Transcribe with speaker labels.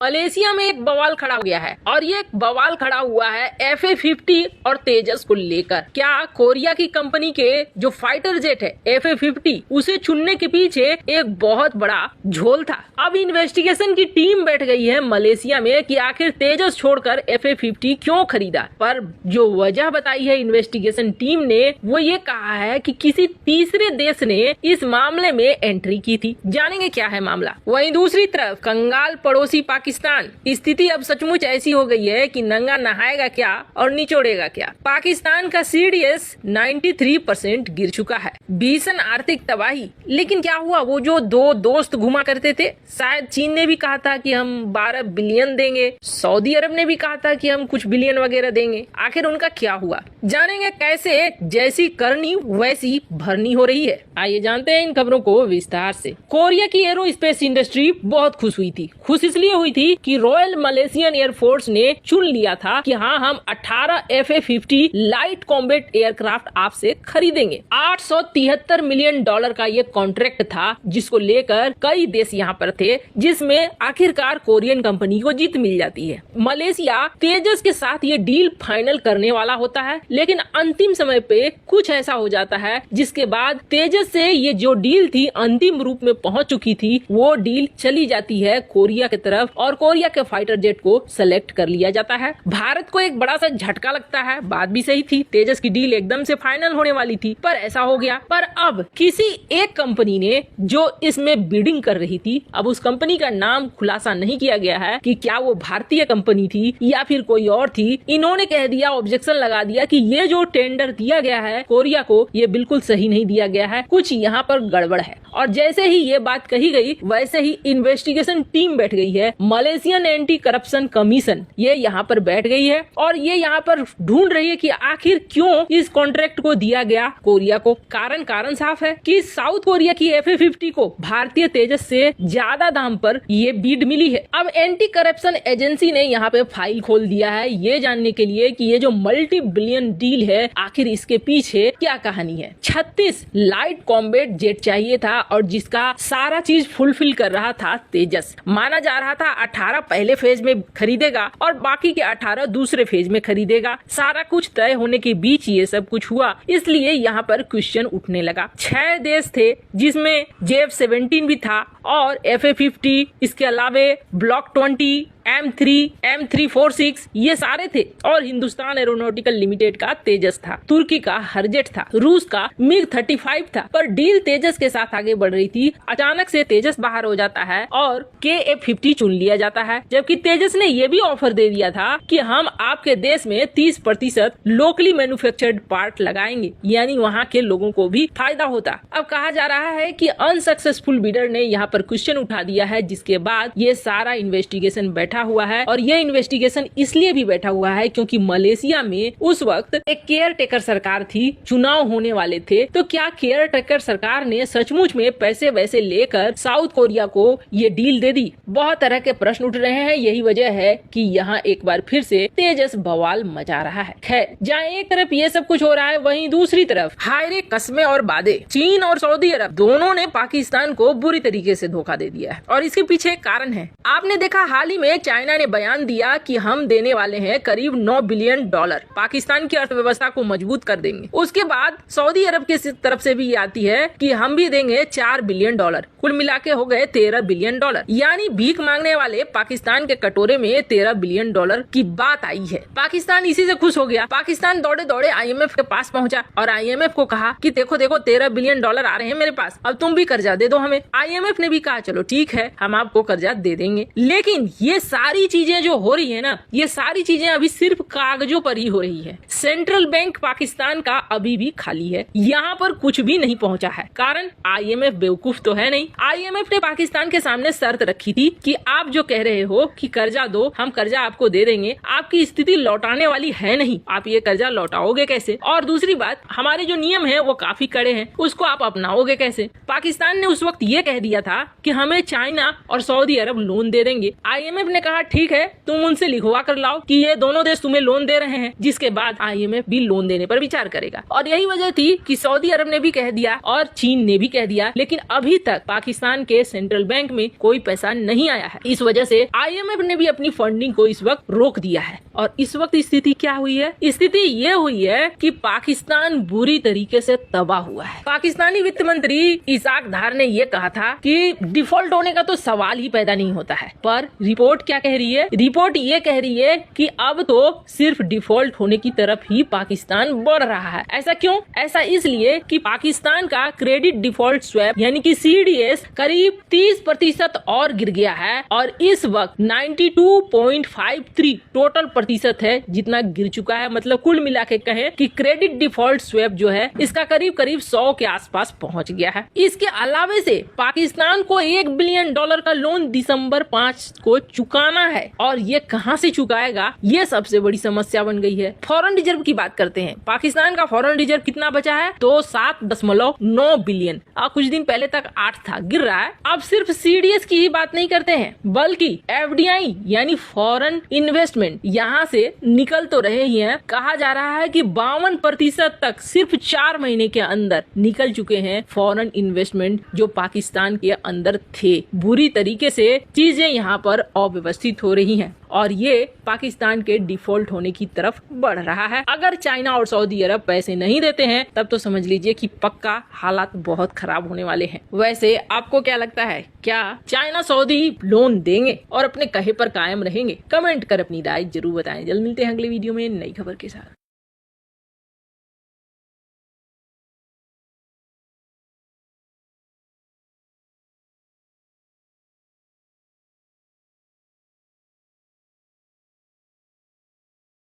Speaker 1: Malaysia में एक बवाल खड़ा हो गया है और ये एक बवाल खड़ा हुआ है FA-50 और तेजस को लेकर। क्या कोरिया की कंपनी के जो फाइटर जेट है FA-50 उसे चुनने के पीछे एक बहुत बड़ा झोल था। अब इन्वेस्टिगेशन की टीम बैठ गई है मलेशिया में कि आखिर तेजस छोड़कर FA-50 क्यों खरीदा। पर जो वजह बताई है इन्वेस्टिगेशन टीम ने वो ये कहा है कि किसी तीसरे देश ने इस मामले में एंट्री की थी। जानेंगे क्या है मामला। वहीं दूसरी तरफ कंगाल पड़ोसी पाकिस्तान, स्थिति अब सचमुच ऐसी हो गई है कि नंगा नहाएगा क्या और निचोड़ेगा क्या। पाकिस्तान का CDS 93% गिर चुका है। भीषण आर्थिक तबाही। लेकिन क्या हुआ, वो जो दो दोस्त घुमा करते थे, शायद चीन ने भी कहा था कि हम 12 बिलियन देंगे, सऊदी अरब ने भी कहा था कि हम कुछ बिलियन वगैरह देंगे। आखिर उनका क्या हुआ, जानेंगे कैसे जैसी करनी वैसी भरनी हो रही है। आइए जानते हैं इन खबरों को विस्तार से। कोरिया की एरोस्पेस इंडस्ट्री बहुत खुश हुई थी। खुश इसलिए हुई थी कि रॉयल मलेशियन एयरफोर्स ने चुन लिया था कि हाँ, हम 18 FA-50 लाइट कॉम्बैट एयरक्राफ्ट आपसे खरीदेंगे। $873 मिलियन का ये कॉन्ट्रैक्ट था, जिसको लेकर कई देश यहाँ पर थे, जिसमें आखिरकार कोरियन कंपनी को जीत मिल जाती है। मलेशिया तेजस के साथ ये डील फाइनल करने वाला होता है, लेकिन अंतिम समय पे कुछ ऐसा हो जाता है जिसके बाद तेजस से ये जो डील थी अंतिम रूप में पहुंच चुकी थी, वो डील चली जाती है कोरिया की तरफ और कोरिया के फाइटर जेट को सेलेक्ट कर लिया जाता है। भारत को एक बड़ा सा झटका लगता है। बात भी सही थी, तेजस की डील एकदम से फाइनल होने वाली थी, पर ऐसा हो गया। पर अब किसी एक कंपनी ने जो इसमें बिडिंग कर रही थी, अब उस कंपनी का नाम खुलासा नहीं किया गया है कि क्या वो भारतीय कंपनी थी या फिर कोई और थी। इन्होंने कह दिया, ऑब्जेक्शन लगा दिया कि ये जो टेंडर दिया गया है कोरिया को, ये बिल्कुल सही नहीं दिया गया है, कुछ यहाँ पर गड़बड़ है। और जैसे ही ये बात कही गई, वैसे ही इन्वेस्टिगेशन टीम बैठ गई है। मलेशियन एंटी करप्शन कमीशन ये यहाँ पर बैठ गई है और ये यहाँ पर ढूंढ रही है कि आखिर क्यों इस कॉन्ट्रैक्ट को दिया गया कोरिया को। कारण साफ है कि साउथ कोरिया की FA-50 को भारतीय तेजस से ज्यादा दाम पर ये बीड मिली है। अब एंटी करप्शन एजेंसी ने यहाँ पे फाइल खोल दिया है ये जानने के लिए कि ये जो मल्टी बिलियन डील है, आखिर इसके पीछे क्या कहानी है। 36 लाइट कॉम्बैट जेट चाहिए था और जिसका सारा चीज फुलफिल कर रहा था तेजस। माना जा रहा था 18 पहले फेज में खरीदेगा और बाकी के 18 दूसरे फेज में खरीदेगा। सारा कुछ तय होने के बीच ये सब कुछ हुआ, इसलिए यहाँ पर क्वेश्चन उठने लगा। 6 देश थे जिसमें JF-17 भी था और FA-50, इसके अलावे ब्लॉक 20, M3, M346 ये सारे थे और हिंदुस्तान एरोनॉटिकल लिमिटेड का तेजस था, तुर्की का हरजेट था, रूस का MiG-35 था। पर डील तेजस के साथ आगे बढ़ रही थी। अचानक से तेजस बाहर हो जाता है और KF-50 चुन लिया जाता है, जबकि तेजस ने ये भी ऑफर दे दिया था कि हम आपके देश में 30% लोकली मैन्युफैक्चर्ड पार्ट लगाएंगे, यानी वहाँ के लोगों को भी फायदा होता। अब कहा जा रहा है कि अनसक्सेसफुल बिडर ने यहाँ पर क्वेश्चन उठा दिया है, जिसके बाद ये सारा इन्वेस्टिगेशन बैठा हुआ है। और ये इन्वेस्टिगेशन इसलिए भी बैठा हुआ है क्योंकि मलेशिया में उस वक्त एक केयर टेकर सरकार थी, चुनाव होने वाले थे। तो क्या केयर टेकर सरकार ने सचमुच में पैसे वैसे लेकर साउथ कोरिया को ये डील दे दी? बहुत तरह के प्रश्न उठ रहे हैं। यही वजह है कि यहाँ एक बार फिर से तेजस बवाल मचा रहा है। खैर, जहाँ एक तरफ ये सब कुछ हो रहा है, वहीं दूसरी तरफ हायरे कस्में और वादे। चीन और सऊदी अरब दोनों ने पाकिस्तान को बुरी तरीके से धोखा दे दिया है और इसके पीछे एक कारण है। आपने देखा हाल ही में चाइना ने बयान दिया कि हम देने वाले हैं करीब $9 बिलियन, पाकिस्तान की अर्थव्यवस्था को मजबूत कर देंगे। उसके बाद सऊदी अरब की तरफ से भी आती है कि हम भी देंगे $4 बिलियन, कुल मिला के हो गए $13 बिलियन। यानी भीख मांगने वाले पाकिस्तान के कटोरे में $13 बिलियन की बात आई है। पाकिस्तान इसी से खुश हो गया। पाकिस्तान दौड़े दौड़े IMF के पास पहुंचा और IMF को कहा कि देखो $13 बिलियन आ रहे हैं मेरे पास, अब तुम भी कर्जा दे दो हमें। IMF ने भी कहा चलो ठीक है, हम आपको कर्जा दे देंगे। लेकिन ये सारी चीजें जो हो रही है ना, ये सारी चीजें अभी सिर्फ कागजों पर ही हो रही है। सेंट्रल बैंक पाकिस्तान का अभी भी खाली है, यहाँ पर कुछ भी नहीं पहुँचा है। कारण IMF बेवकूफ तो है नहीं। IMF ने पाकिस्तान के सामने शर्त रखी थी कि आप जो कह रहे हो कि कर्जा दो, हम कर्जा आपको दे देंगे, आपकी स्थिति लौटाने वाली है नहीं, आप ये कर्जा लौटाओगे कैसे? और दूसरी बात, हमारे जो नियम है वो काफी कड़े हैं, उसको आप अपनाओगे कैसे? पाकिस्तान ने उस वक्त ये कह दिया था कि हमें चाइना और सऊदी अरब लोन दे देंगे। IMF ने कहा ठीक है, तुम उनसे लिखवा कर लाओ कि ये दोनों देश तुम्हें लोन दे रहे हैं। जिसके बाद IMF भी लोन देने पर विचार करेगा। और यही वजह थी कि सऊदी अरब ने भी कह दिया और चीन ने भी कह दिया, लेकिन अभी तक पाकिस्तान के सेंट्रल बैंक में कोई पैसा नहीं आया है। इस वजह से IMF ने भी अपनी फंडिंग को इस वक्त रोक दिया है। और इस वक्त स्थिति क्या हुई है? स्थिति ये हुई है कि पाकिस्तान बुरी तरीके से तबाह हुआ है। पाकिस्तानी वित्त मंत्री इसाक डार ने ये कहा था कि डिफॉल्ट होने का तो सवाल ही पैदा नहीं होता है, पर रिपोर्ट क्या कह रही है? रिपोर्ट ये कह रही है कि अब तो सिर्फ डिफॉल्ट होने की तरफ ही पाकिस्तान बढ़ रहा है। ऐसा क्यों? ऐसा इसलिए कि पाकिस्तान का क्रेडिट डिफॉल्ट स्वैप यानी कि CDS करीब 30% और गिर गया है और इस वक्त 92.53 टोटल प्रतिशत है जितना गिर चुका है। मतलब कुल मिला के कहें कि क्रेडिट डिफॉल्ट स्वैप जो है इसका करीब 100 के आसपास पहुंच गया है। इसके अलावे से पाकिस्तान को $1 बिलियन का लोन दिसंबर 5 को चुकाना है और ये कहां से चुकाएगा, ये सबसे बड़ी समस्या बन गई है। फॉरेन रिजर्व की बात करते हैं। पाकिस्तान का फॉरेन रिजर्व कितना बचा है? तो 7.9 बिलियन। कुछ दिन पहले तक 8 था, गिर रहा है। अब सिर्फ CDS की ही बात नहीं करते हैं, बल्कि FDI यानी फॉरेन इन्वेस्टमेंट यहाँ से निकल तो रहे ही हैं। कहा जा रहा है कि 52% तक सिर्फ 4 महीने के अंदर निकल चुके हैं फॉरेन इन्वेस्टमेंट जो पाकिस्तान के अंदर थे। बुरी तरीके से चीजें यहाँ पर अव्यवस्थित हो रही हैं और ये पाकिस्तान के डिफॉल्ट होने की तरफ बढ़ रहा है। अगर चाइना और सऊदी अरब पैसे नहीं देते हैं तब तो समझ लीजिए कि पक्का हालात बहुत खराब होने वाले हैं। वैसे आपको क्या लगता है, क्या चाइना सऊदी लोन देंगे और अपने कहे पर कायम रहेंगे? कमेंट कर अपनी राय जरूर बताएं। जल्द मिलते हैं अगले वीडियो में नई खबर के साथ।